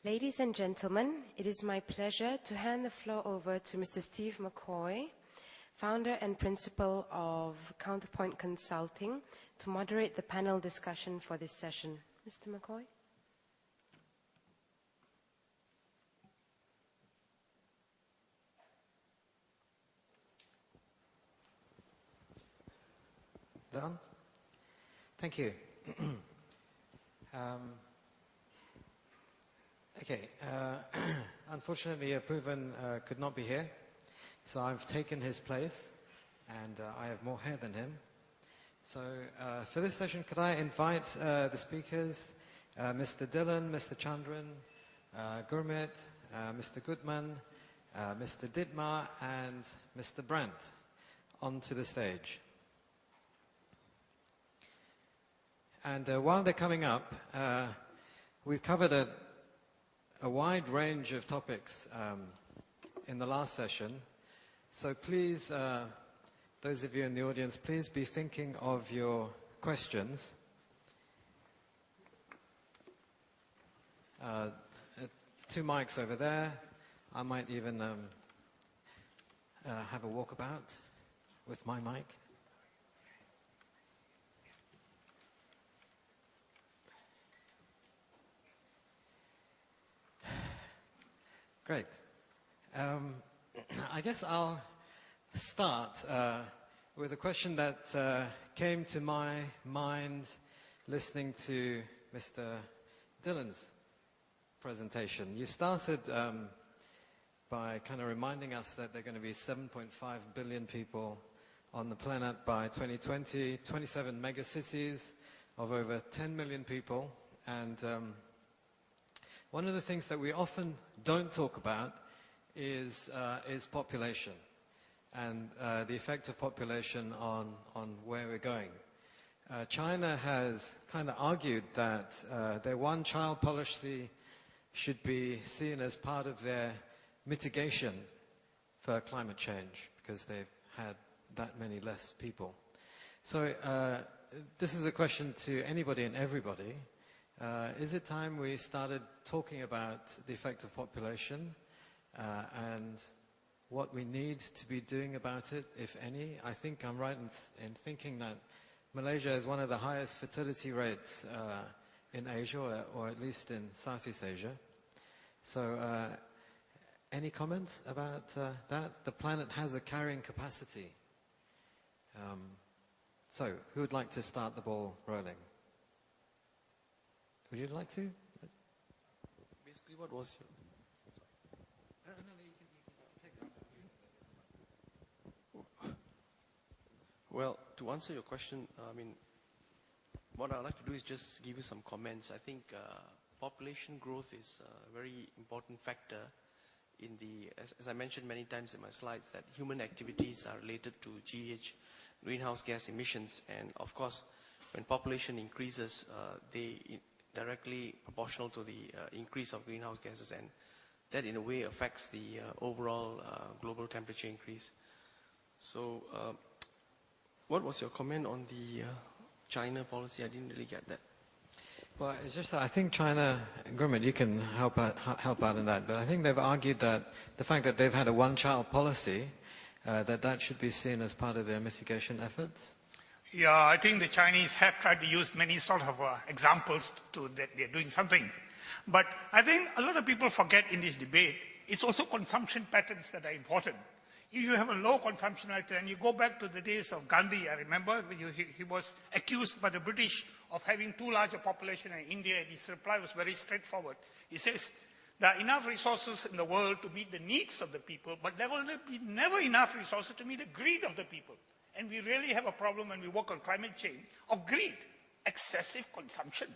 Ladies and gentlemen, it is my pleasure to hand the floor over to Mr. Steve McCoy, founder and principal of Counterpoint Consulting, to moderate the panel discussion for this session. Mr. McCoy? Done? Thank you. Unfortunately, Proven could not be here, so I've taken his place, and I have more hair than him. So for this session, could I invite the speakers, Mr. Dillon, Mr. Chandran, Gurmit, Mr. Goodman, Mr. Dittmar, and Mr. Brandt onto the stage. And while they're coming up, we've covered a wide range of topics in the last session. So please, those of you in the audience, please be thinking of your questions. Two mics over there. I might even have a walkabout with my mic. Great. I guess I'll start with a question that came to my mind listening to Mr. Dillon's presentation. You started by kind of reminding us that there are going to be 7.5 billion people on the planet by 2020, 27 megacities of over 10 million people, and one of the things that we often don't talk about is population and the effect of population on where we're going. China has kind of argued that their one-child policy should be seen as part of their mitigation for climate change because they've had that many less people. So this is a question to anybody and everybody. Is it time we started talking about the effect of population and what we need to be doing about it, if any? I think I'm right in thinking that Malaysia is one of the highest fertility rates in Asia, or at least in Southeast Asia. So any comments about that? The planet has a carrying capacity. So who would like to start the ball rolling? Would you like to? Basically, what was your... No, you can take that. Well, to answer your question, what I'd like to do is just give you some comments. I think population growth is a very important factor in as I mentioned many times in my slides, that human activities are related to greenhouse gas emissions. And of course, when population increases, they directly proportional to the increase of greenhouse gases, and that in a way affects the overall global temperature increase. So what was your comment on the China policy? I didn't really get that. Well, it's just that I think China, Gurmit, you can help out in that, but I think they've argued that the fact that they've had a one-child policy, that should be seen as part of their mitigation efforts. Yeah, I think the Chinese have tried to use many sort of examples that they're doing something. But I think a lot of people forget in this debate, it's also consumption patterns that are important. If you have a low consumption rate, and you go back to the days of Gandhi, I remember he was accused by the British of having too large a population in India, and his reply was very straightforward. He says, there are enough resources in the world to meet the needs of the people, but there will be never enough resources to meet the greed of the people. And we really have a problem when we work on climate change of greed, excessive consumption,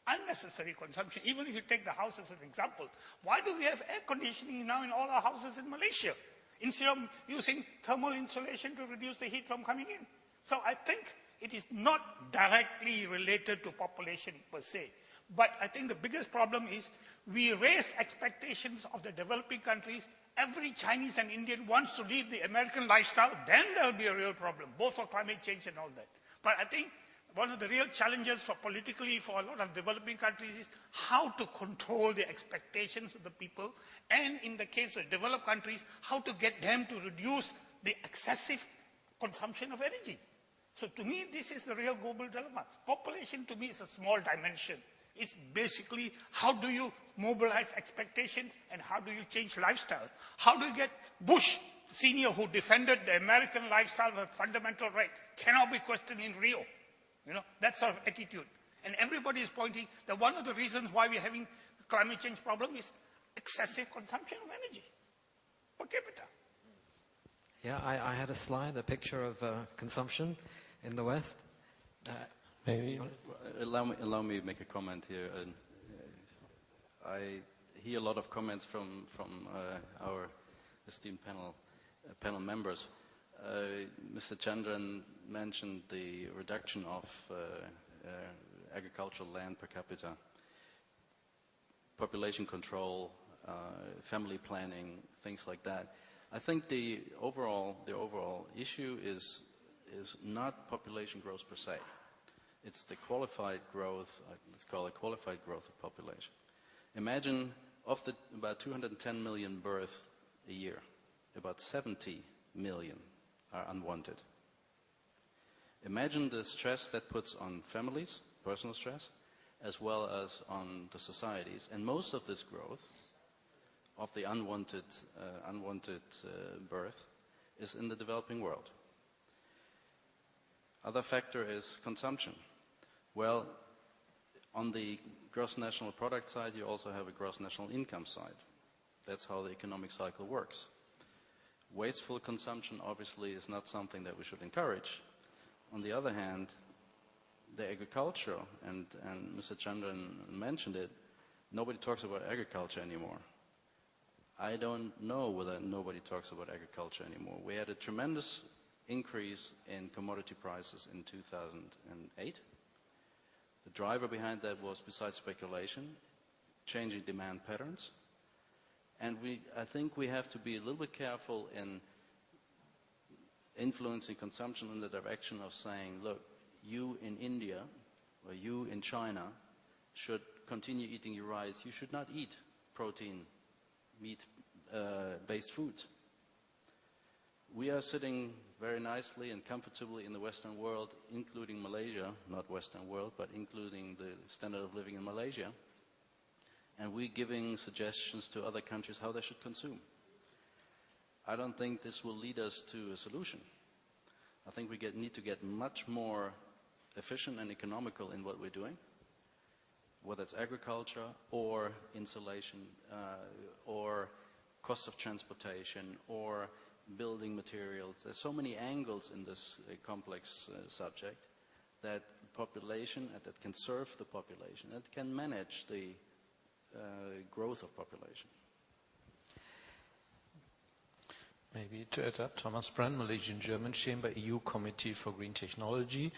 unnecessary consumption. Even if you take the house as an example, why do we have air conditioning now in all our houses in Malaysia, instead of using thermal insulation to reduce the heat from coming in? So I think it is not directly related to population per se. But I think the biggest problem is we raise expectations of the developing countries. Every Chinese and Indian wants to live the American lifestyle, then there will be a real problem, both for climate change and all that. But I think one of the real challenges politically for a lot of developing countries is how to control the expectations of the people, and in the case of developed countries, how to get them to reduce the excessive consumption of energy. So to me, this is the real global dilemma. Population to me is a small dimension. It's basically how do you mobilize expectations and how do you change lifestyle? How do you get Bush Senior, who defended the American lifestyle as a fundamental right, cannot be questioned in Rio? You know, that sort of attitude. And everybody is pointing that one of the reasons why we're having a climate change problem is excessive consumption of energy per capita. Yeah, I had a slide, a picture of consumption in the West. Maybe allow me to make a comment here. I hear a lot of comments from our esteemed panel members. Mr. Chandran mentioned the reduction of agricultural land per capita, population control, family planning, things like that. I think the overall issue is not population growth per se. It's the qualified growth, let's call it qualified growth of population. Imagine of the about 210 million births a year, about 70 million are unwanted. Imagine the stress that puts on families, personal stress, as well as on the societies. And most of this growth of the unwanted birth is in the developing world. Other factor is consumption. Well, on the gross national product side, you also have a gross national income side. That's how the economic cycle works. Wasteful consumption obviously is not something that we should encourage. On the other hand, the agriculture, and Mr. Chandran mentioned it, nobody talks about agriculture anymore. I don't know whether nobody talks about agriculture anymore. We had a tremendous increase in commodity prices in 2008. The driver behind that was, besides speculation, changing demand patterns. And I think we have to be a little bit careful in influencing consumption in the direction of saying, look, you in India or you in China should continue eating your rice. You should not eat protein, meat-based foods. We are sitting very nicely and comfortably in the Western world, including Malaysia, not Western world, but including the standard of living in Malaysia. And we're giving suggestions to other countries how they should consume. I don't think this will lead us to a solution. I think we need to get much more efficient and economical in what we're doing, whether it's agriculture or insulation or cost of transportation or building materials. There's so many angles in this complex subject that population, that can serve the population, that can manage the growth of population. Maybe to add up, Thomas Brand, Malaysian German Chamber, EU Committee for Green Technology.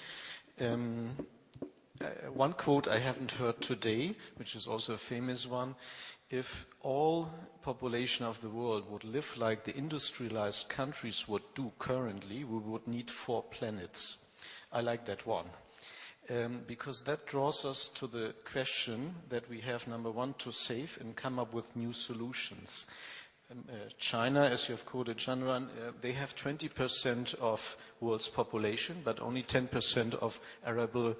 One quote I haven't heard today, which is also a famous one: if all population of the world would live like the industrialized countries would do currently, we would need 4 planets. I like that one. Because that draws us to the question that we have, number one, to save and come up with new solutions. China, as you have quoted Chandran, they have 20% of world's population, but only 10% of arable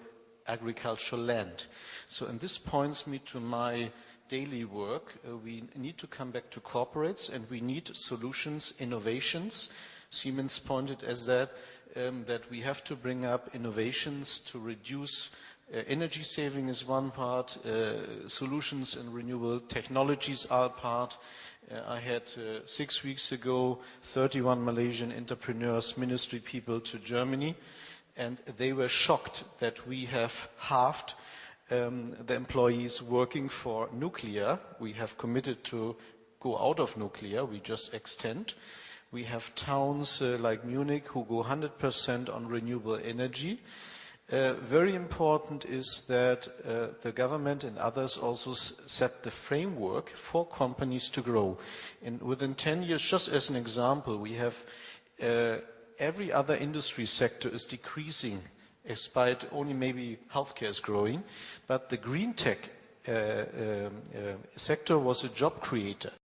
agricultural land. So, and this points me to my daily work. We need to come back to corporates, and we need solutions, innovations. Siemens pointed as that we have to bring up innovations to reduce energy saving is one part, solutions in renewable technologies are a part. I had 6 weeks ago 31 Malaysian entrepreneurs, ministry people to Germany, and they were shocked that we have halved the employees working for nuclear. We have committed to go out of nuclear, we just extend. We have towns like Munich who go 100% on renewable energy. Very important is that the government and others also set the framework for companies to grow. And within 10 years, just as an example, we have every other industry sector is decreasing despite only maybe healthcare is growing, but the green tech sector was a job creator.